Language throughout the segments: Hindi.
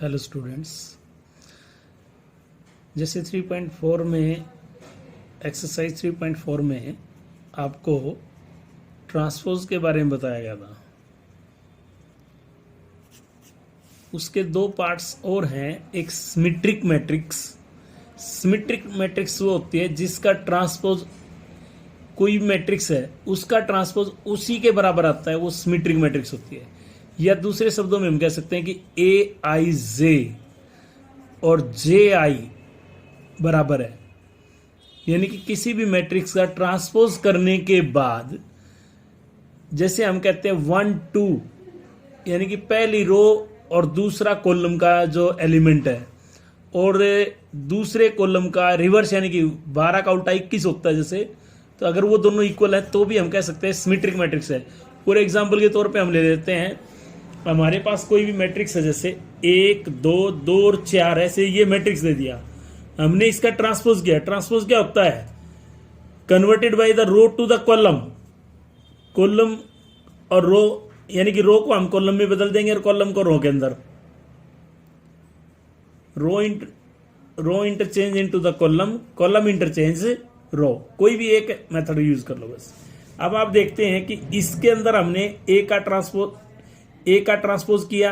हेलो स्टूडेंट्स, जैसे 3.4 में एक्सरसाइज 3.4 में आपको ट्रांसपोज के बारे में बताया गया था। उसके दो पार्ट्स और हैं। एक सिमेट्रिक मैट्रिक्स। सिमेट्रिक मैट्रिक्स वो होती है जिसका ट्रांसपोज कोई मैट्रिक्स है उसका ट्रांसपोज उसी के बराबर आता है, वो सिमेट्रिक मैट्रिक्स होती है। या दूसरे शब्दों में हम कह सकते हैं कि ए आई जे और जे आई बराबर है, यानी कि किसी भी मैट्रिक्स का ट्रांसपोज करने के बाद, जैसे हम कहते हैं 1 2, यानी कि पहली रो और दूसरा कॉलम का जो एलिमेंट है और दूसरे कॉलम का रिवर्स, यानी कि 12 का उल्टा 21 होता है जैसे, तो अगर वो दोनों इक्वल है तो भी हम कह सकते हैं सिमेट्रिक मैट्रिक्स है। फॉर एग्जाम्पल के तौर पे हम ले लेते हैं, हमारे पास कोई भी मैट्रिक्स है, जैसे 1 2 2 और 4, ऐसे ये मैट्रिक्स दे दिया, हमने इसका ट्रांसपोज किया। ट्रांसपोज क्या होता है? Converted by the row to the column. Column और रो, यानी कि रो को हम कॉलम में बदल देंगे और कॉलम को रो के अंदर। Row interchange into the column, column interchange row. कोई भी एक मेथड यूज कर लो बस। अब आप देखते हैं कि इसके अंदर हमने ए का ट्रांसपोज किया,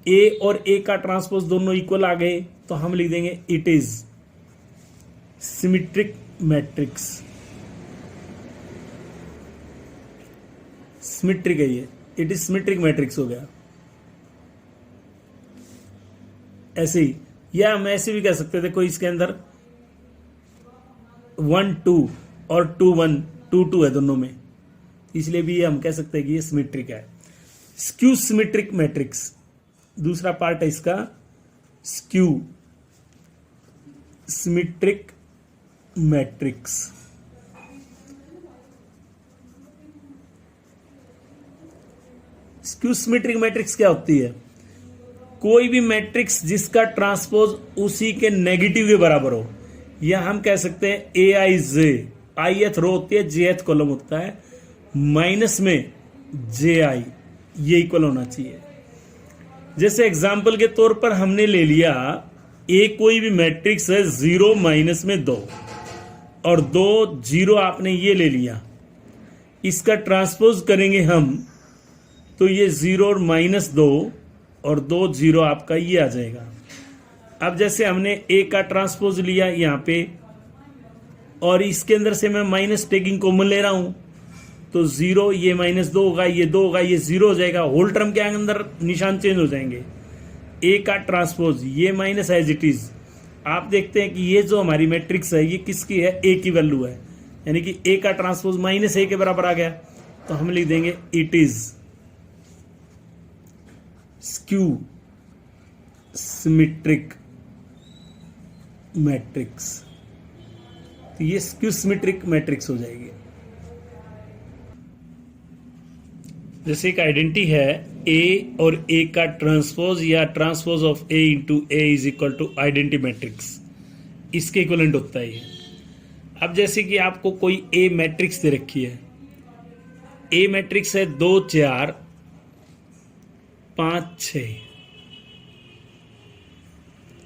ए और ए का ट्रांसपोज दोनों इक्वल आ गए, तो हम लिख देंगे it is symmetric matrix. Symmetric है ये, इट इज सिमेट्रिक मैट्रिक्स हो गया। ऐसे ही, या हम ऐसे भी कह सकते थे, कोई इसके अंदर 1 2 और 2 1 2 2 है दोनों में, इसलिए भी ये हम कह सकते हैं कि ये सिमेट्रिक है। स्क्यू सिमेट्रिक मैट्रिक्स दूसरा पार्ट है इसका, skew symmetric matrix. Skew symmetric matrix क्या होती है? कोई भी मैट्रिक्स जिसका ट्रांसपोज उसी के नेगेटिव के बराबर हो, या हम कह सकते हैं ए आई जे, आई एथ रो होती है, जे एथ कॉलम होता है, माइनस में जे आई, ये इक्वल होना चाहिए। जैसे एग्जाम्पल के तौर पर हमने ले लिया, ए कोई भी मैट्रिक्स है 0 माइनस में 2 और 2 0, आपने ये ले लिया, इसका ट्रांसपोज करेंगे हम तो ये 0 और -2 और 2 0 आपका ये आ जाएगा। अब जैसे हमने ए का ट्रांसपोज लिया यहाँ पे, और इसके अंदर से मैं माइनस टेकिंग कॉमन ले रहा हूं, तो 0, ये -2 होगा, ये 2 होगा, ये 0 हो जाएगा। होल टर्म के अंदर निशान चेंज हो जाएंगे। ए का ट्रांसपोज, ये माइनस एज इट इज। आप देखते हैं कि ये जो हमारी मैट्रिक्स है ये किसकी है? ए की वैल्यू है, यानी कि ए का ट्रांसपोज -a के बराबर आ गया, तो हम लिख देंगे it is skew symmetric matrix. तो ये स्क्यू सिमेट्रिक मैट्रिक्स हो जाएगी। जैसे एक आइडेंटिटी है ए और ए का ट्रांसपोज, या transpose of A into A is equal to identity matrix, इसके इक्वलेंट होता है ये। अब जैसे कि आपको कोई ए मैट्रिक्स दे रखी है, ए मैट्रिक्स है 2 4 5 6,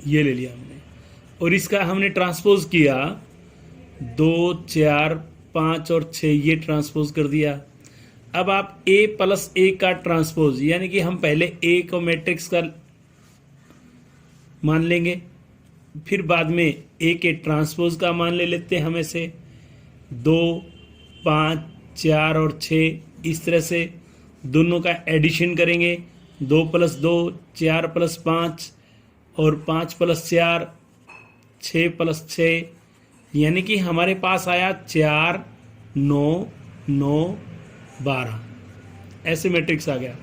ये ले लिया हमने, और इसका हमने ट्रांसपोज किया 2 4 5 और 6, ये ट्रांसपोज कर दिया। अब आप a प्लस ए का ट्रांसपोज, यानी कि हम पहले a को मैट्रिक्स का मान लेंगे, फिर बाद में a के ट्रांसपोज का मान ले लेते हैं हम ऐसे 2 5 4 और 6, इस तरह से दोनों का एडिशन करेंगे। 2 + 2 4 + 5 और 5 + 4 6 + 6, यानी कि हमारे पास आया 4 9 9 12, ऐसे मैट्रिक्स आ गया।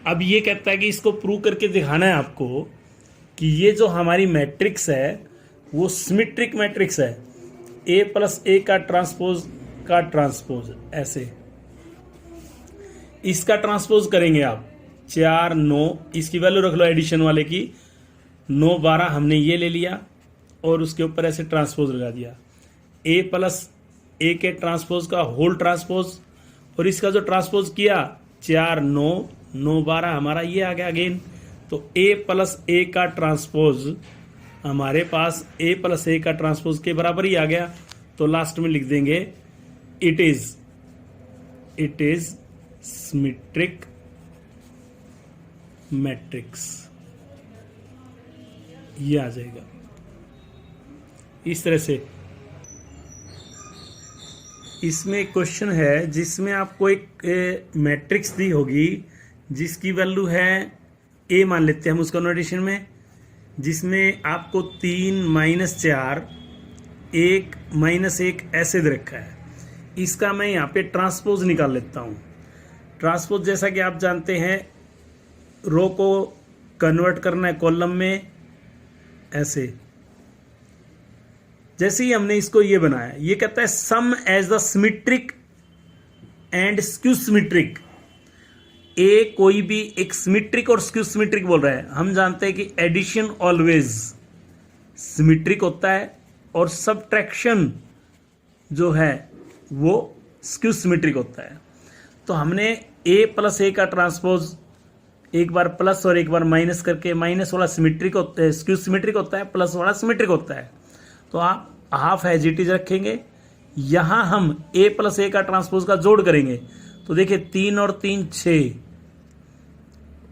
अब ये कहता है कि इसको प्रूव करके दिखाना है आपको कि ये जो हमारी मैट्रिक्स है वो सिमेट्रिक मैट्रिक्स है। ए प्लस ए का ट्रांसपोज ऐसे, इसका ट्रांसपोज करेंगे आप 4 9, इसकी वैल्यू रख लो एडिशन वाले की, 9 12 हमने ये ले लिया और उसके ऊपर ऐसे ट्रांसपोज लगा दिया। ए प्लस ए के ट्रांसपोज का होल ट्रांसपोज, और इसका जो ट्रांसपोज किया 4 9 9 12, हमारा ये आ गया अगेन तो ए प्लस ए का ट्रांसपोज हमारे पास ए प्लस ए का ट्रांसपोज के बराबर ही आ गया। तो लास्ट में लिख देंगे इट इज सिमेट्रिक मैट्रिक्स, ये आ जाएगा इस तरह से। इसमें एक क्वेश्चन है जिसमें आपको एक मैट्रिक्स दी होगी जिसकी वैल्यू है ए, मान लेते हैं हम उसका नोटेशन में, जिसमें आपको 3 -4 1 -1 ऐसे दे रखा है। इसका मैं यहाँ पे ट्रांसपोज निकाल लेता हूँ। ट्रांसपोज जैसा कि आप जानते हैं रो को कन्वर्ट करना है कॉलम में, ऐसे। जैसे ही हमने इसको ये बनाया, ये कहता है sum as the symmetric and skew symmetric. A कोई भी एक सिमेट्रिक और स्क्यू सिमेट्रिक बोल रहा है। हम जानते हैं कि एडिशन ऑलवेज सिमेट्रिक होता है और सबट्रैक्शन जो है वो स्क्यू सिमेट्रिक होता है। तो हमने ए प्लस ए का ट्रांसपोज एक बार प्लस और एक बार माइनस करके, माइनस वाला सिमेट्रिक होता है, स्क्यू सिमेट्रिक होता है, प्लस वाला सिमेट्रिक होता है। तो आप हाफ एज इट इज रखेंगे। यहां हम ए प्लस ए का ट्रांसपोज का जोड़ करेंगे तो देखिए 3 और 3 6,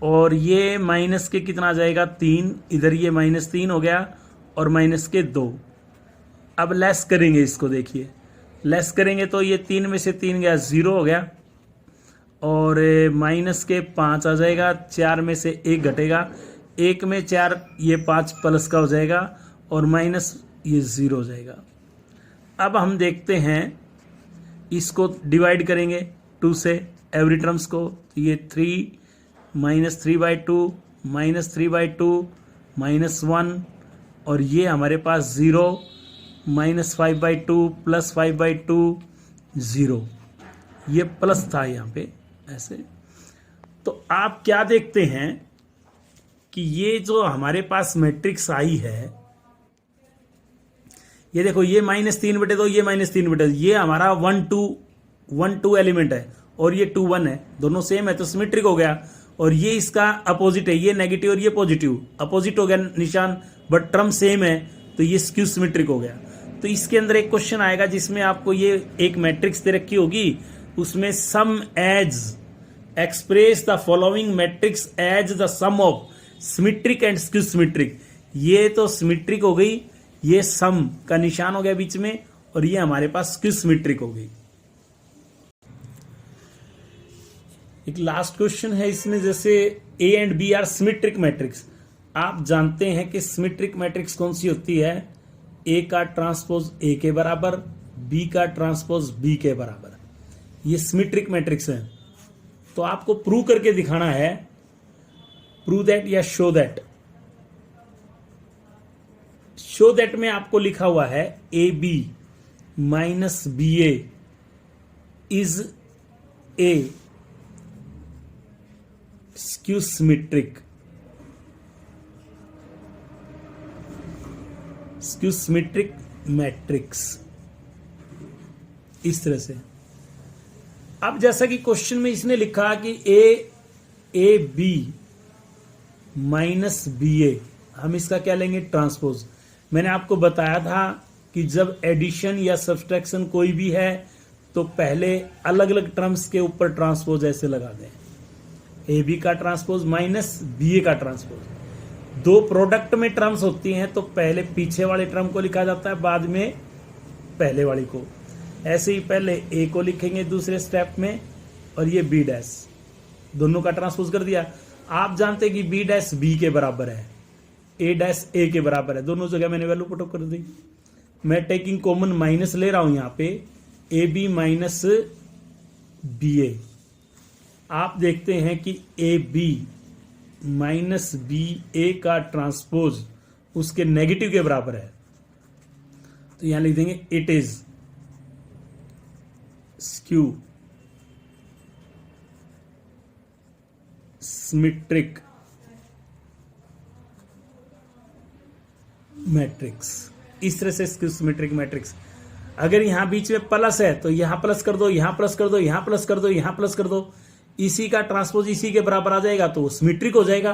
और ये माइनस के कितना आ जाएगा 3, इधर ये -3 हो गया और माइनस के 2। अब लेस करेंगे इसको, देखिए लेस करेंगे तो ये 3 में से 3 गया 0 हो गया, और माइनस के 5 आ जाएगा, 4 में से 1 घटेगा, 1 में 4 ये 5 प्लस का हो जाएगा और माइनस ये 0 हो जाएगा। अब हम देखते हैं इसको डिवाइड करेंगे 2 से एवरी टर्म्स को, तो ये 3 -3/2 -3/2 -1, और ये हमारे पास 0 -5/2 +5/2 0, ये प्लस था यहाँ पे ऐसे। तो आप क्या देखते हैं कि ये जो हमारे पास मैट्रिक्स आई है, ये देखो ये -3/2, ये -3/2, ये हमारा 1 2 एलिमेंट है और ये 2 1 है, दोनों सेम है तो सिमेट्रिक हो गया। और ये इसका अपोजिट है, ये नेगेटिव और ये पॉजिटिव, अपोजिट हो गया निशान, बट टर्म सेम है तो ये स्क्यू सिमेट्रिक हो गया। तो इसके अंदर एक क्वेश्चन आएगा जिसमें आपको ये एक मैट्रिक्स दे रखी होगी, उसमें sum as express the following matrix as the sum of symmetric and skew symmetric. ये तो सिमेट्रिक हो गई, ये सम का निशान हो गया बीच में, और ये हमारे पास स्क्यू सिमेट्रिक हो गई। एक लास्ट क्वेश्चन है इसमें, जैसे A and B are symmetric matrix. आप जानते हैं कि सिमेट्रिक मैट्रिक्स कौन सी होती है, ए का ट्रांसपोज ए के बराबर, बी का ट्रांसपोज बी के बराबर, ये सिमेट्रिक मैट्रिक्स है। तो आपको प्रूव करके दिखाना है, प्रूव दैट या शो दैट। शो दैट में आपको लिखा हुआ है A B minus B A is a skew symmetric, skew symmetric matrix, इस तरह से। अब जैसा कि क्वेश्चन में इसने लिखा कि ए बी माइनस बी ए, हम इसका क्या लेंगे ट्रांसपोज। मैंने आपको बताया था कि जब एडिशन या सब्सट्रैक्शन कोई भी है तो पहले अलग अलग टर्म्स के ऊपर ट्रांसपोज ऐसे लगा दें, ए बी का ट्रांसपोज माइनस बी ए का ट्रांसपोज। दो प्रोडक्ट में टर्म्स होती हैं तो पहले पीछे वाले टर्म को लिखा जाता है, बाद में पहले वाली को। ऐसे ही पहले ए को लिखेंगे दूसरे स्टेप में, और ये बी डैश, दोनों का ट्रांसपोज कर दिया। आप जानते हैं कि बी डैश बी के बराबर है, ए डैश ए के बराबर है, दोनों जगह मैंने वैल्यू पुट कर दी। मैं टेकिंग कॉमन माइनस ले रहा हूं यहां पे, ए बी माइनस बी ए। आप देखते हैं कि ए बी माइनस बी ए का ट्रांसपोज उसके नेगेटिव के बराबर है, तो यहां लिख देंगे it is skew symmetric matrix. इस तरह से स्क्यू सिमेट्रिक मैट्रिक्स। अगर यहां बीच में प्लस है तो यहां प्लस कर दो, यहां प्लस कर दो, यहां प्लस कर दो, यहां प्लस कर दो, इसी का ट्रांसपोज इसी के बराबर आ जाएगा तो सिमेट्रिक हो जाएगा।